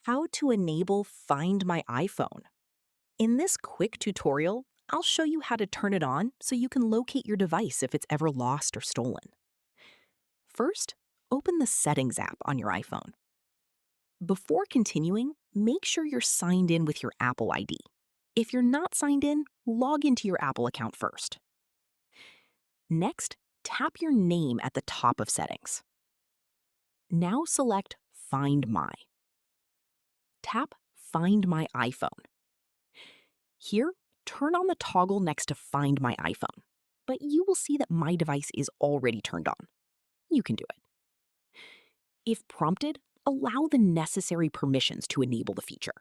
How to enable Find My iPhone. In this quick tutorial, I'll show you how to turn it on so you can locate your device if it's ever lost or stolen. First, open the Settings app on your iPhone. Before continuing, make sure you're signed in with your Apple ID. If you're not signed in, log into your Apple account first. Next, tap your name at the top of Settings. Now select Find My. Tap Find My iPhone. Here, turn on the toggle next to Find My iPhone, but you will see that My Device is already turned on. You can do it. If prompted, allow the necessary permissions to enable the feature.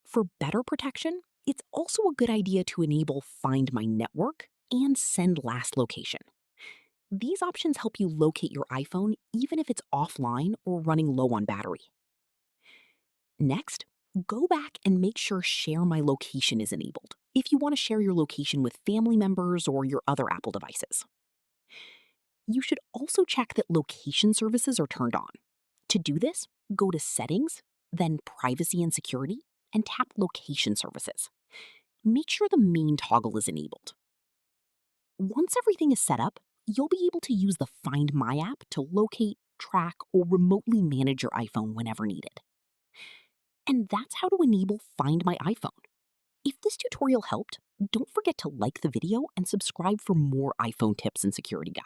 For better protection, it's also a good idea to enable Find My Network and Send Last Location. These options help you locate your iPhone even if it's offline or running low on battery. Next, go back and make sure Share My Location is enabled if you want to share your location with family members or your other Apple devices. You should also check that location services are turned on. To do this, go to Settings, then Privacy and Security, and tap Location Services. Make sure the main toggle is enabled. Once everything is set up, you'll be able to use the Find My app to locate, track, or remotely manage your iPhone whenever needed. And that's how to enable Find My iPhone. If this tutorial helped, don't forget to like the video and subscribe for more iPhone tips and security guides.